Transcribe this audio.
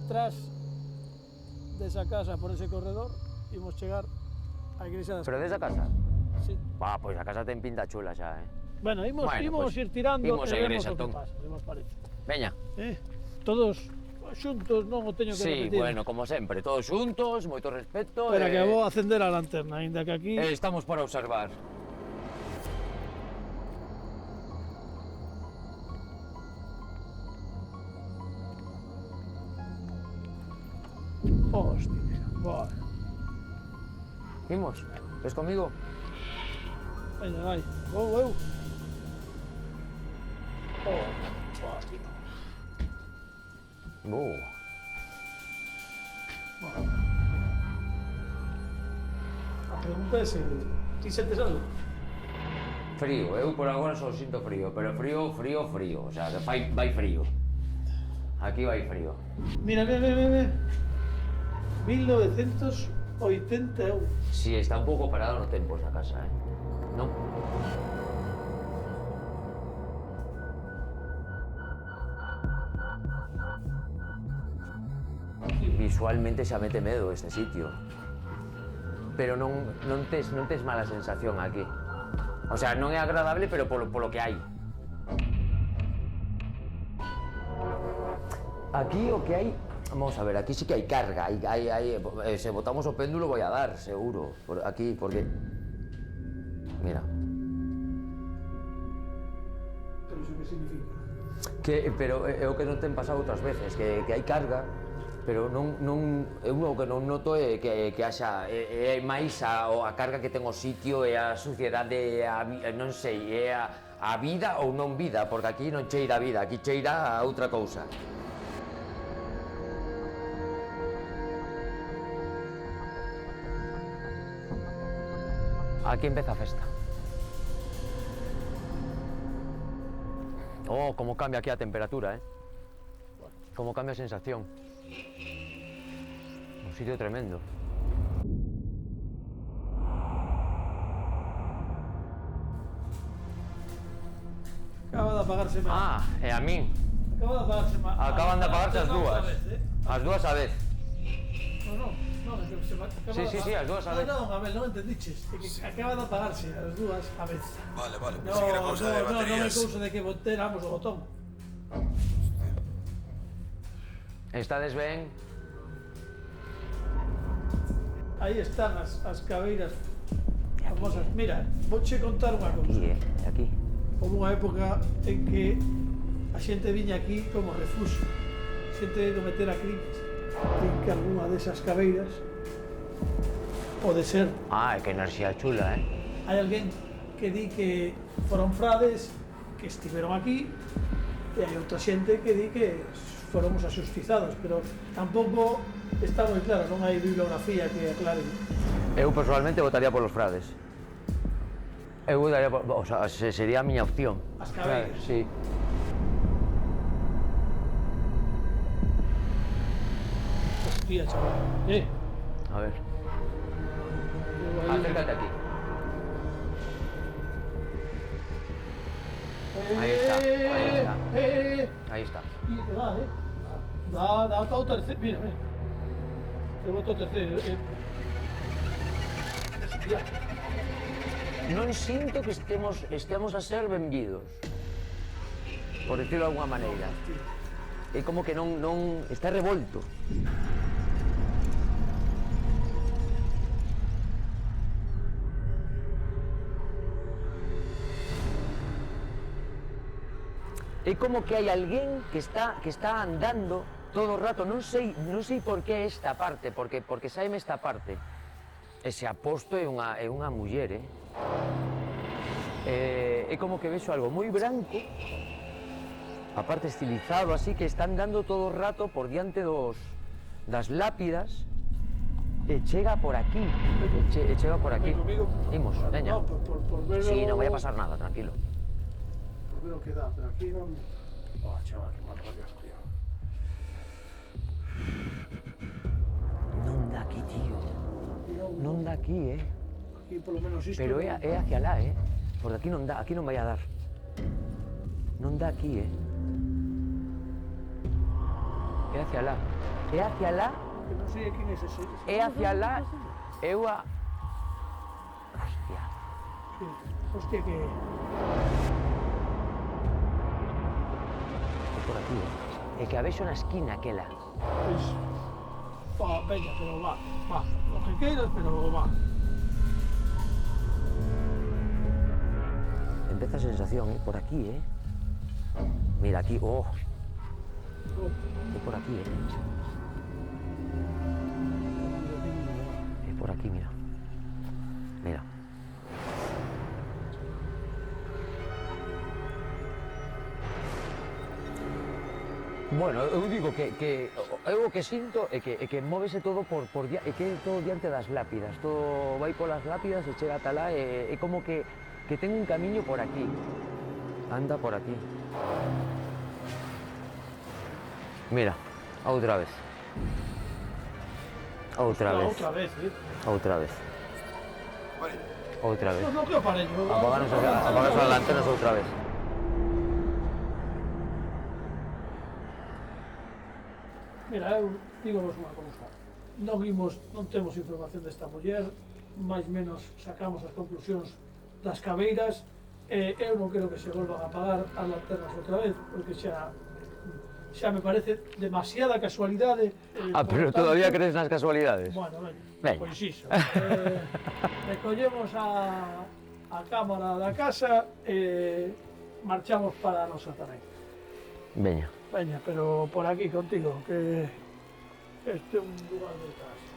detrás desa casa, por ese corredor, imos chegar á igrexa das... Pero desa casa? Sí. Pois a casa ten pinta chula xa, Bueno, imos pues, ir tirando imos e a vemos igrexa, o que entón. pasa, se vos parece. Veña. Todos xuntos, non o teño que Sí, repetir. bueno, como sempre, todos xuntos, moito respeto. Espera que vou acender a lanterna, aínda que aquí... Estamos para observar. Hostia, bueno. Imos, ves comigo? Veña, vai, vou eu. A pregunta é se ti sentes algo? Frío, eu por agora só sinto frío, pero frío, o sea, que vai frío. Aquí vai frío. Mira. 1981. Si, está un pouco parado no tempo esa casa, Non? Visualmente xa mete medo este sitio. Pero non tes mala sensación aquí. O sea, non é agradable, pero polo que hai. Aquí o que hai... Vamos a ver, aquí sí que hai carga. Se botamos o péndulo vai a dar, seguro. Aquí, porque... Mira. Pero iso que significa? Pero é o que non ten pasado outras veces, que hai carga, pero eu o que non noto é que haxa é máis a carga que ten o sitio, é a suciedade, non sei, é a vida ou non vida, porque aquí non cheira a vida, aquí cheira a outra cousa. Aquí empeza a festa. Oh, como cambia aquí a temperatura, Como cambia a sensación. Un sitio tremendo. Acaba de apagarse máis. E a min. Acaban de apagarse as dúas. As dúas a vez. Non, se acaba Sí, as dúas a vez. Non, Abel, non entendiches. É que acaba de apagarse as dúas a vez. Vale, pensé que era cousa de Non é baterías. cousa de que botéramos o botón. Estades ben? Aí están as cabeiras famosas. Mira, vouche contar unha cousa. Aquí. Houve unha época en que a xente viña aquí como refuxo. Xente de meter a crimes. Din que algunha desas cabeiras pode ser. Que enerxía chula, Hai alguén que di que foron frades que estiveron aquí e hai outra xente que di que foron os asustizados, pero tampouco está moi claro, non hai bibliografía que aclare. Eu personalmente votaría polos frades. Eu votaría o sea, sería a miña opción. As cabeiras. Sí. Hostia, chaval. A ver. Acércate aquí. Ahí está. Ahí está. Y te da, da o tercero, mira. Te boto o tercero. Hostia. Non sinto que estemos a ser benvidos, por decirlo de alguna maneira. É como que non está revolto. É como que hai alguén que está andando todo o rato, non sei por que esta parte, porque saime esta parte. Ese aposto é unha muller, É como que vexo algo moi branco, aparte estilizado así, que está andando todo o rato por diante das lápidas, e chega por aquí, chega por aquí. Imos, veña. Si, non vai a pasar nada, tranquilo. Por ver o que dá, pero aquí non... chaval, que mal rollo, tío. Non dá aquí, tío. Non dá aquí, Aquí polo menos isto... Pero é hacia lá, Porque aquí non dá, aquí non vai a dar. Non dá aquí, É hacia lá. É hacia lá, Que non sei quen é ese. é hacia lá, eu a... Hostia. Sí. Hostia, que... É por aquí, É que a vexo na esquina aquela. Pois... Veña, pero va. Lo que queiras, pero va. Empeza a sensación, por aquí, Mira, aquí, oh. É por aquí, É por aquí, mira. Mira. Bueno, eu digo que eu o que sinto é que móvese todo por é que é todo diante das lápidas, todo vai polas lápidas e chega ata lá e é como que ten un camiño por aquí. Anda por aquí. Mira, outra vez. Outra vez. Outra vez, Outra vez. Vale. Outra vez. Non que aparello. Apaganos as lanternas outra vez. Mira, eu digo vos unha cousa. Non temos información desta muller, máis menos sacamos as conclusións das cabeiras, e eu non quero que se volvan a apagar as lanternas outra vez, porque xa me parece demasiada casualidade. Pero todavía crees nas casualidades? Bueno, Veña. pois iso. Recollemos a cámara da casa e marchamos para a nosa tamén. Veña. Veña, pero por aquí contigo, que este é un lugar de casa.